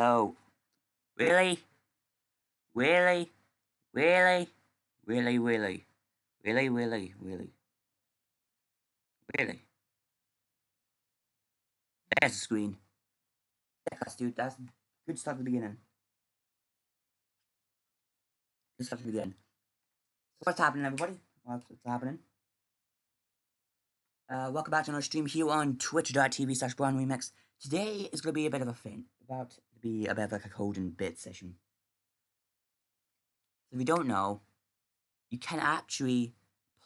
Hello. Really? Really? Really? Really, really? Really, really, really? Really? There's the screen. Yes, dude, that's good stuff at the beginning. Good stuff at the beginning. So what's happening, everybody? What's happening? Welcome back to another stream here on twitch.tv/BrownRemix. Today is going to be a bit of a thing. About to be a bit of like a code and bit session. So if you don't know, you can actually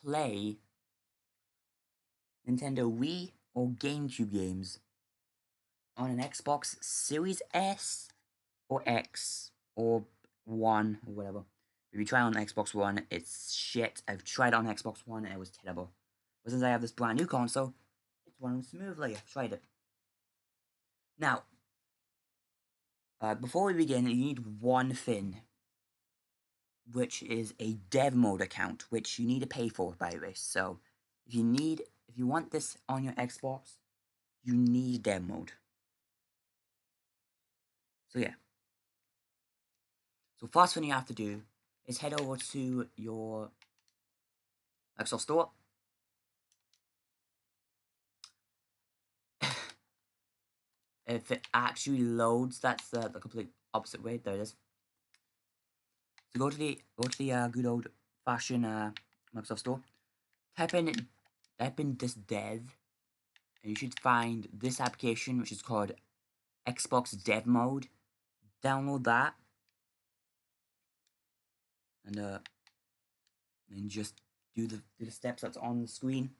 play Nintendo Wii or Gamecube games on an Xbox Series S or X or One or whatever. If you try it on Xbox One, it's shit. I've tried it on Xbox One and it was terrible. But since I have this brand new console, it's running smoothly. I've tried it. Now, before we begin, you need one thing, which is a dev mode account, which you need to pay for, by the way. So, if you want this on your Xbox, you need dev mode. So yeah. So first thing you have to do is head over to your Microsoft Store. If it actually loads, that's the complete opposite way. There it is. So go to the good old fashioned Microsoft Store. Type in this dev, and you should find this application, which is called Xbox Dev Mode. Download that, and just do the steps that's on the screen.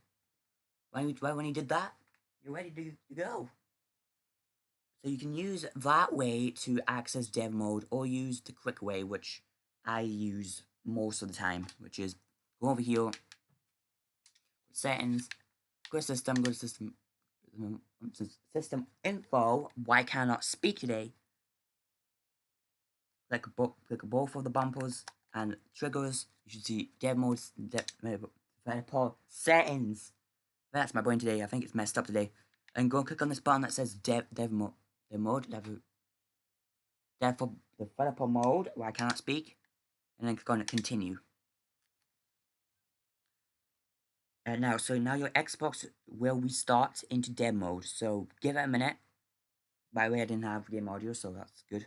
When you did that, you're ready to go. So you can use that way to access dev mode, or use the quick way, which I use most of the time, which is go over here, settings, go to system info. Why cannot speak today? Click both of the bumpers and triggers. You should see dev mode, developer settings. That's my brain today. I think it's messed up today. And go and click on this button that says developer mode, where I cannot speak, and then click on continue. And now your Xbox will restart into dev mode. So give it a minute. By the way, I didn't have game audio, so that's good.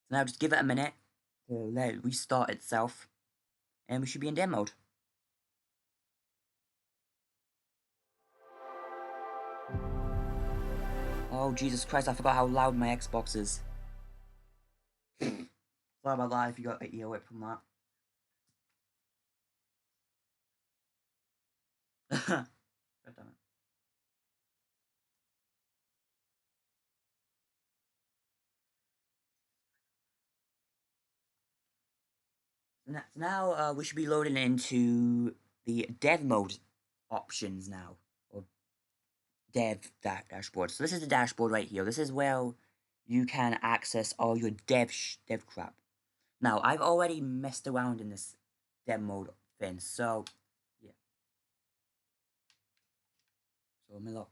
So now just give it a minute to let it restart itself, and we should be in dev mode. Oh Jesus Christ! I forgot how loud my Xbox is. Sorry about that. If you got an earwig from that. God damn it. Now we should be loading into the dev mode options now, or dev dashboard. So this is the dashboard right here. This is where you can access all your dev crap. Now I've already messed around in this dev mode thing, so yeah. So let me look.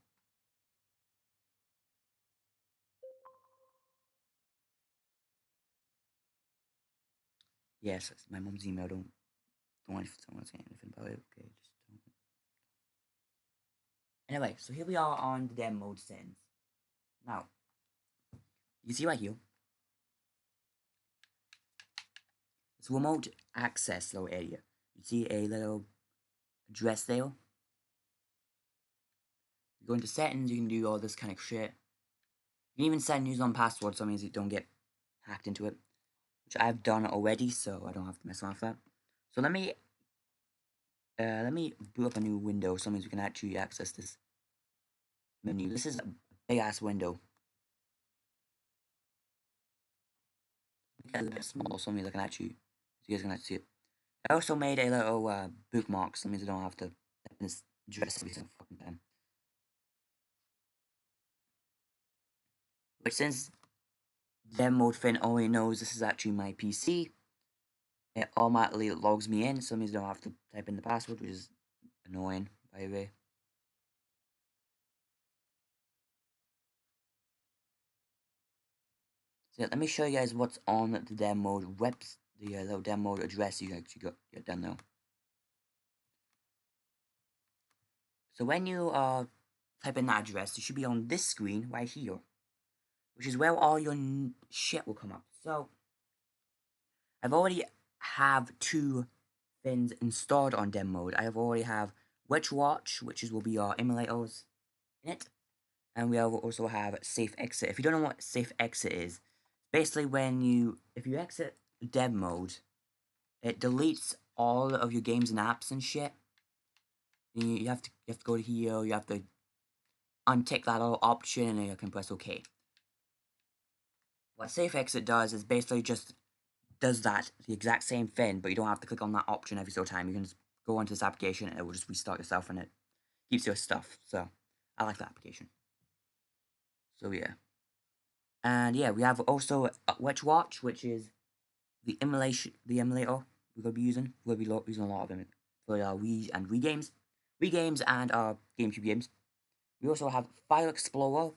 Yes, it's my mom's email. Don't want to say anything about it. Okay, just don't. Anyway, so here we are on the dev mode settings. Now, you see right here, it's remote access little area. You see a little address there. You go into settings, you can do all this kind of shit. You can even set user password, so it means you don't get hacked into it, which I've done already, so I don't have to mess around with that. So let me boot up a new window, so it means we can actually access this menu. This is a big ass window. It's a little bit small, so it means I can actually, you guys can actually see it. I also made a little bookmark, so it means I don't have to type in this address every single fucking time. But since dev mode thing only knows this is actually my PC, it automatically logs me in, so it means I don't have to type in the password, which is annoying, by the way. So let me show you guys what's on the demo the little demo address you actually get down there. So when you type in that address, it should be on this screen right here, which is where all your shit will come up. So I've already have 2 things installed on demo mode. I have already have Witch Watch, which will be our emulators in it, and we also have Safe Exit. If you don't know what Safe Exit is, basically if you exit dev mode, it deletes all of your games and apps and shit. You have to go to here. You have to untick that little option, and then you can press OK. What Safe Exit does is basically just does the exact same thing, but you don't have to click on that option every single time. You can just go onto this application, and it will just restart yourself, and it keeps your stuff. So I like that application. So yeah. And yeah, we have also Witch Watch, which is the emulator we're gonna be using. We'll be using a lot of them for our Wii and Wii games, and our GameCube games. We also have File Explorer. You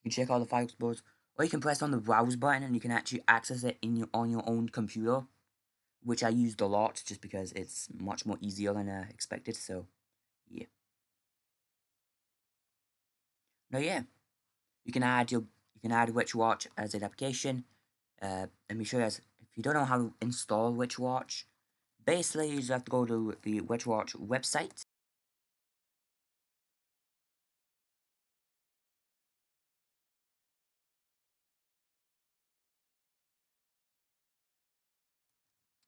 can check all the File Explorers, or you can press on the Browse button and you can actually access it on your own computer, which I used a lot just because it's much more easier than I expected. So yeah. Now yeah, you can add Witch Watch as an application. Let me show you guys. If you don't know how to install Witch Watch, basically you just have to go to the Witch Watch website.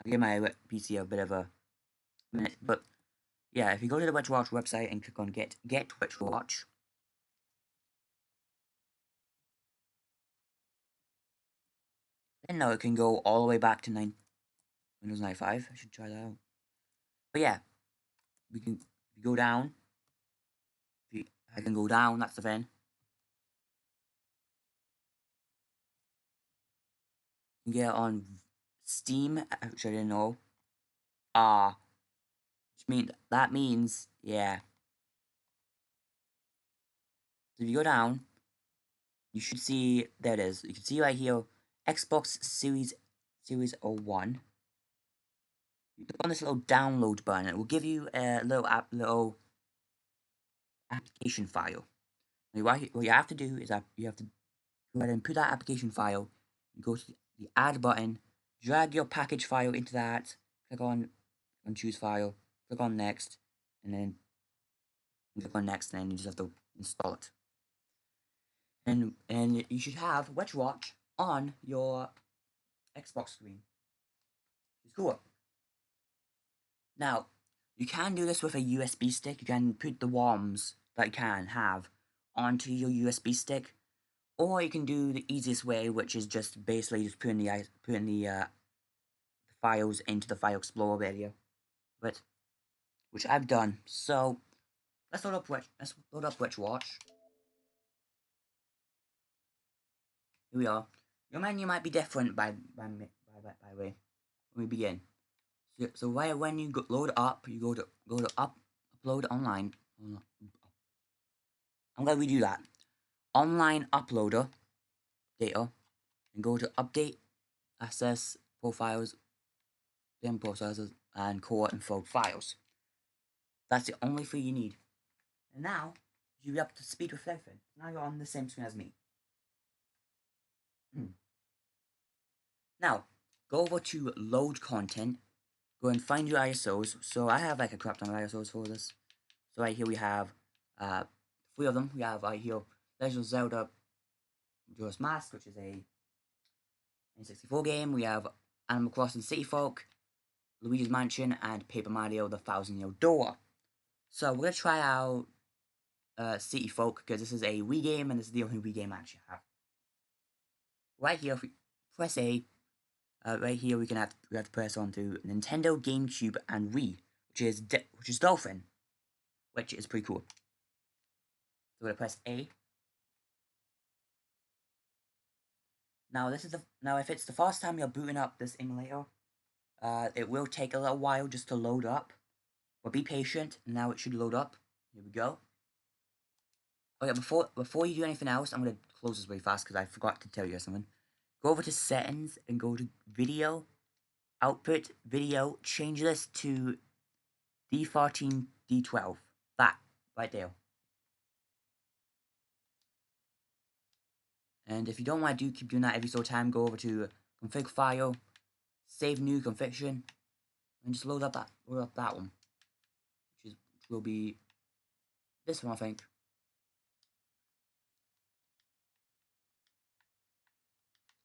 I'll give my PC a bit of a minute, but yeah, if you go to the Witch Watch website and click on Get Witch Watch, then now it can go all the way back to Windows 95. I should try that out. But yeah, we can go down. I can go down. That's the thing. You can get it on Steam, which I didn't know. That means yeah. So if you go down, you should see there it is. You can see right here, Xbox Series 01. You click on this little download button. It will give you a little application file. Now, what you have to do is you have to go ahead and put that application file. You go to the add button, drag your package file into that. Click on choose file. Click on next, and then click on next, and then you just have to install it. And you should have Witch Watch on your Xbox screen. It's cool. Now, you can do this with a USB stick. You can put the ROMs that you can have onto your USB stick, or you can do the easiest way, which is just basically just putting the files into the File Explorer area, which I've done. So let's load up Witch Watch. Here we are. Your menu might be different by way. Let me begin. So right when you load up, you go to upload online. I'm gonna redo that. Online uploader data, and go to update access profiles, then processors, and core info files. That's the only thing you need. And now you'll be up to speed with everything. Now you're on the same screen as me. Now go over to load content. Go and find your ISOs. So I have like a crap ton of ISOs for this. So right here we have 3 of them. We have right here Legend of Zelda Majora's Mask, which is a N64 game. We have Animal Crossing City Folk, Luigi's Mansion, and Paper Mario The Thousand Year Door. So we're going to try out City Folk, because this is a Wii game, and this is the only Wii game I actually have. Right here, if we press A, right here we have to press on to Nintendo, GameCube, and Wii, which is Dolphin, which is pretty cool. So we're going to press A. Now if it's the first time you're booting up this emulator, it will take a little while just to load up, but be patient. Now it should load up. Here we go. Okay, before you do anything else, I'm gonna close this way fast because I forgot to tell you something. Go over to settings and go to video, output, video, change this to D14, D12. That, right there. And if you don't want to keep doing that every so time, go over to config file, save new configuration, and just load up that one, which will be this one, I think.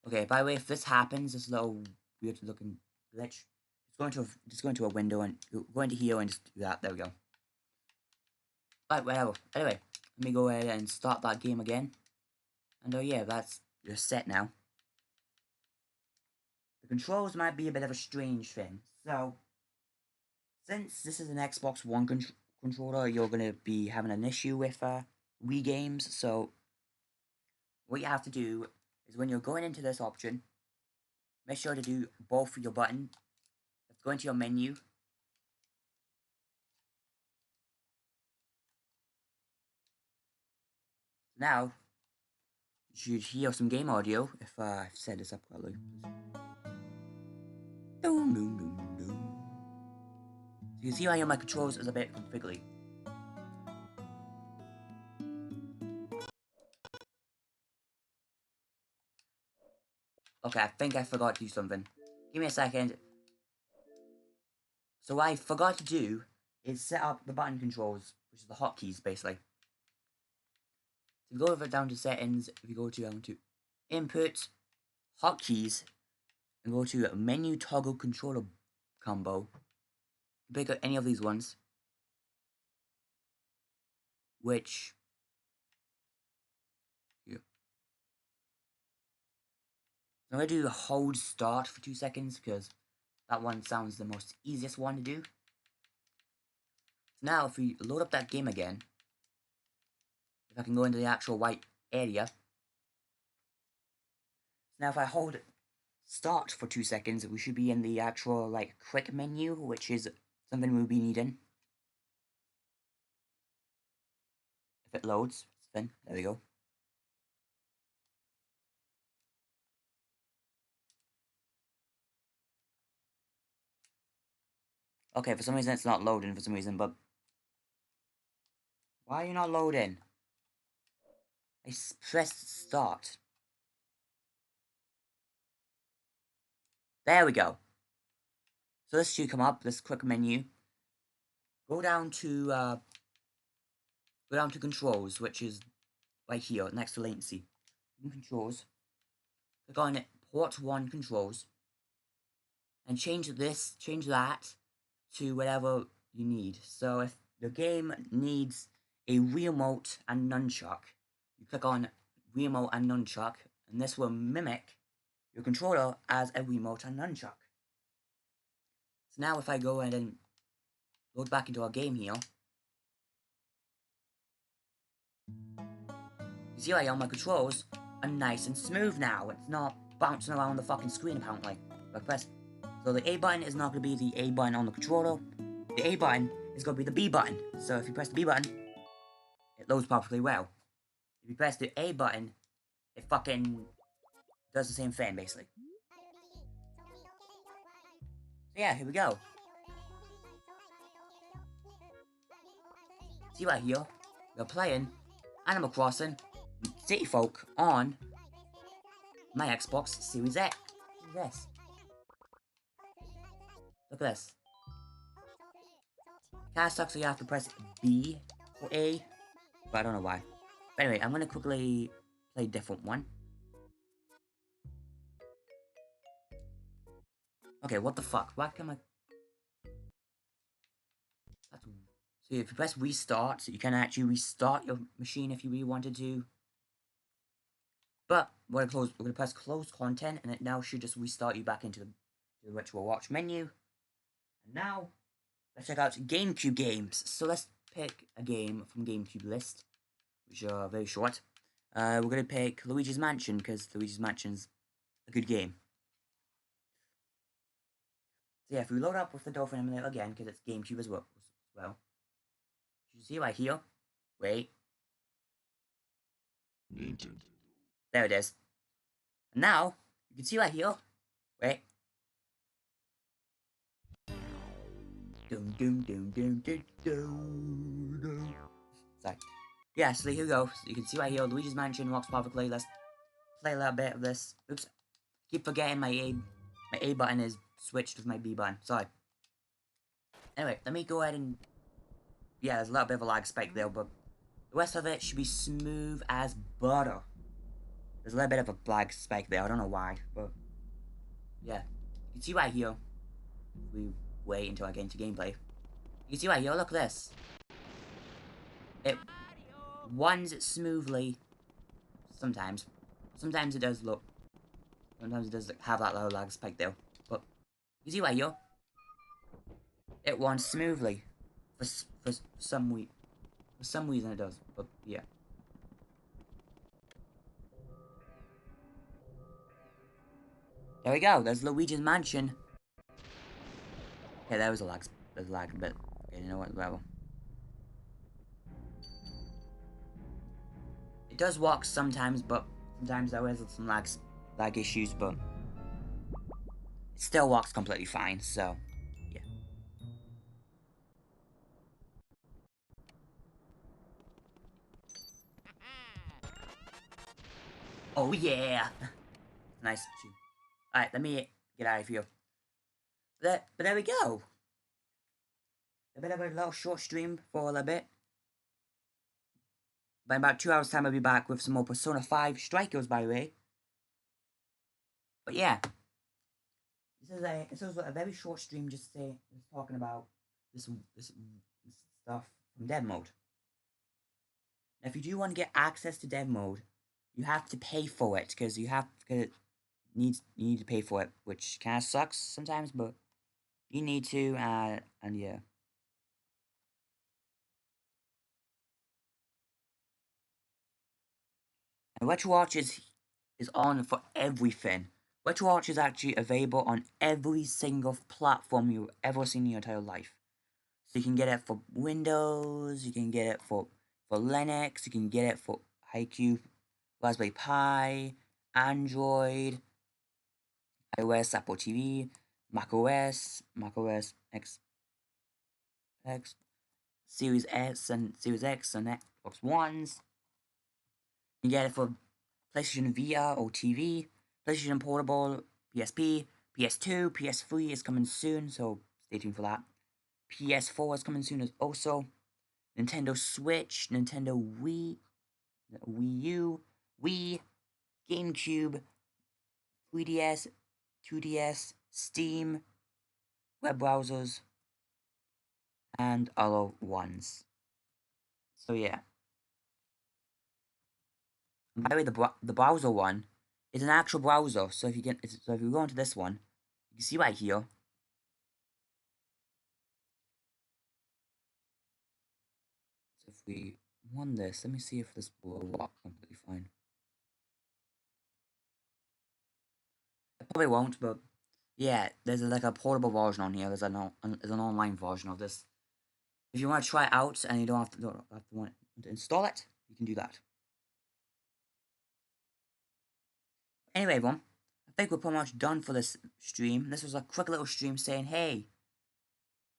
Okay, by the way, if this happens, this little weird looking glitch, just go into a window and go into here and just do that. There we go. Right, whatever. Anyway, let me go ahead and start that game again. And yeah, that's you're set now. The controls might be a bit of a strange thing. So, since this is an Xbox One controller, you're going to be having an issue with Wii games. So, what you have to do is when you're going into this option, make sure to do both your button. Let's go into your menu. Now, you should hear some game audio if I've set this up correctly. So you can see how my controls is a bit configurely. Okay, I think I forgot to do something. Give me a second. So what I forgot to do is set up the button controls, which is the hotkeys basically. So if you go over down to settings, if you go to input, hotkeys, and go to menu toggle controller combo, pick up any of these ones, which I'm going to do a hold start for 2 seconds because that one sounds the most easiest one to do. So now if we load up that game again, if I can go into the actual white area. So now if I hold start for 2 seconds, we should be in the actual like quick menu, which is something we'll be needing. If it loads, then there we go. Okay, for some reason it's not loading for some reason, but why are you not loading? I pressed start. There we go. So this should come up, this quick menu. Go down to controls, which is right here next to latency. In controls, click on port 1 controls, and change that to whatever you need. So if the game needs a remote and nunchuck, you click on remote and nunchuck, and this will mimic your controller as a remote and nunchuck. So now if I go ahead and load back into our game here, you see how my controls are nice and smooth now. It's not bouncing around the fucking screen apparently. If I press, so the A button is not going to be the A button on the controller. The A button is going to be the B button. So if you press the B button, it loads perfectly well. If you press the A button, it fucking does the same thing, basically. So yeah, here we go. See right here, we're playing Animal Crossing City Folk on my Xbox Series X. Yes. Look at this. Kinda sucks so you have to press B or A, but I don't know why. But anyway, I'm gonna quickly play a different one. Okay, what the fuck? Why can I... So if you press restart, you can actually restart your machine if you really wanted to. But we're gonna press close content, and it now should just restart you back into the virtual watch menu. And now, let's check out GameCube games. So let's pick a game from GameCube list, which are very short. We're gonna pick Luigi's Mansion, because Luigi's Mansion's a good game. So yeah, if we load up with the Dolphin emulator again, because it's GameCube as well. You see right here. Wait. Nintendo. There it is. And now, you can see right here. Wait. Doom, doom, doom, doom, doom, doom, doom. Sorry. Yeah, so here we go. So you can see right here, Luigi's Mansion works perfectly. Let's play a little bit of this. Oops. Keep forgetting my A button is switched with my B button. Sorry. Anyway, let me go ahead and... Yeah, there's a little bit of a lag spike there, but the rest of it should be smooth as butter. There's a little bit of a lag spike there, I don't know why, but... Yeah. You can see right here, if we wait until I get into gameplay. You can see right here, look at this. It runs smoothly. Sometimes. Sometimes it does look... Sometimes it does have that low lag spike there. But, you see right here? It runs smoothly. For some reason it does, but yeah. There we go, there's Luigi's Mansion. Okay, there was a lag, there's a lag a bit. Okay, you know what, whatever. It does work sometimes, but sometimes there is some lag issues, but it still works completely fine, so, yeah. Oh yeah! Nice. Alright, let me get out of here. But there we go. A bit of a little short stream for a little bit. But in about 2 hours time I'll be back with some more Persona 5 Strikers, by the way. But yeah. This is a very short stream just talking about this stuff from dev mode. Now if you do want to get access to dev mode, you have to pay for it, because you need to pay for it, which kinda sucks sometimes, but you need to, and yeah. And RetroArch is on for everything. RetroArch is actually available on every single platform you've ever seen in your entire life. So you can get it for Windows, you can get it for Linux, you can get it for iQube, Raspberry Pi, Android, iOS, Apple TV, macOS X, Series S and Series X and Xbox Ones. You can get it for PlayStation VR or TV, PlayStation Portable, PSP, PS2, PS3 is coming soon, so stay tuned for that. PS4 is coming soon as also. Nintendo Switch, Nintendo Wii U, Wii, Gamecube, 3DS, 2DS, Steam, web browsers, and other ones. So yeah. By the way, the browser one is an actual browser. So if you go into this one, you can see right here. So if we run this, let me see if this will work completely fine. It probably won't, but yeah, there's like a portable version on here. There's an online version of this. If you want to try it out and you don't have to want to install it, you can do that. Anyway, everyone, I think we're pretty much done for this stream. This was a quick little stream saying, hey,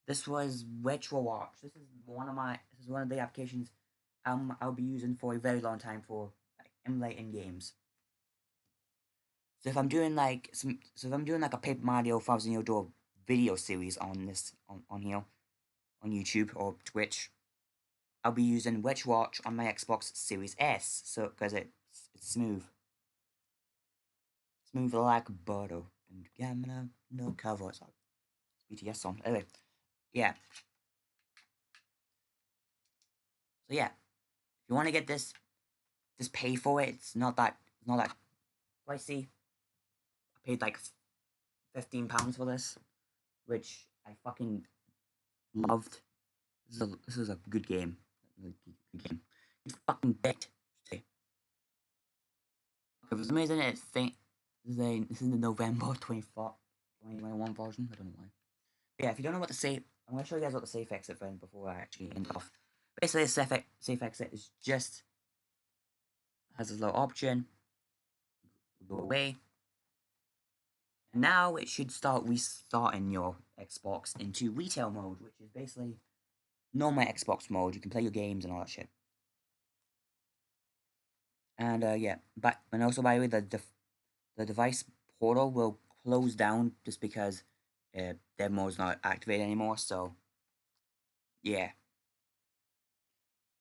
this was RetroArch. This is one of the applications I'll be using for a very long time for emulating games. So if I'm doing like a Paper Mario 1000-Year Door video series on here on YouTube or Twitch, I'll be using RetroArch on my Xbox Series S, so because it's smooth like butter and gamma no cover. It's a BTS song. Anyway, yeah. So yeah, if you want to get this, just pay for it. It's not that pricey. I paid like £15 for this, which I fucking loved. This is a good game. Good game. You fucking bet. Okay, for some reason it's this is the November 24th, 2021 version. I don't know why. But yeah, if you don't know what to say, I'm gonna show you guys what the safe exit then before I actually end off. Basically, the safe exit is just has this little option. Go away. And now it should start restarting your Xbox into retail mode, which is basically normal Xbox mode. You can play your games and all that shit. And yeah, but and also by the way, the device portal will close down just because dev mode is not activated anymore. So yeah.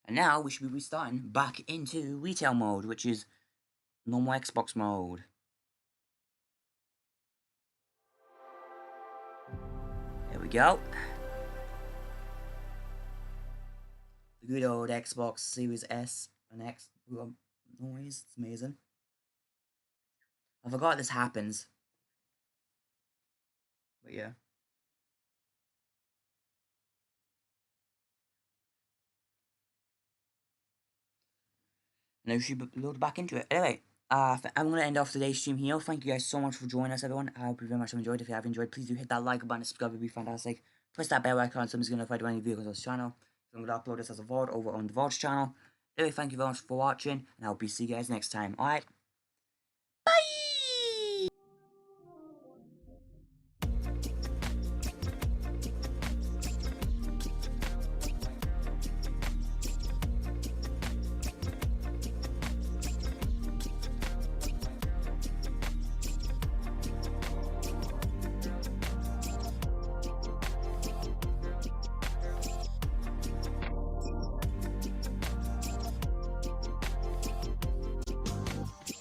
And now we should be restarting back into retail mode, which is normal Xbox mode. There we go. The good old Xbox Series S and X noise. It's amazing. I forgot this happens. But yeah. And I should load back into it. Anyway, I'm going to end off today's stream here. Thank you guys so much for joining us, everyone. I hope you very much have enjoyed. If you have enjoyed, please do hit that like button and subscribe. It would be fantastic. Press that bell icon so I'm going to notify when any videos on this channel. I'm going to upload this as a VOD over on the VOD's channel. Anyway, thank you very much for watching, and I hope you see you guys next time. Alright?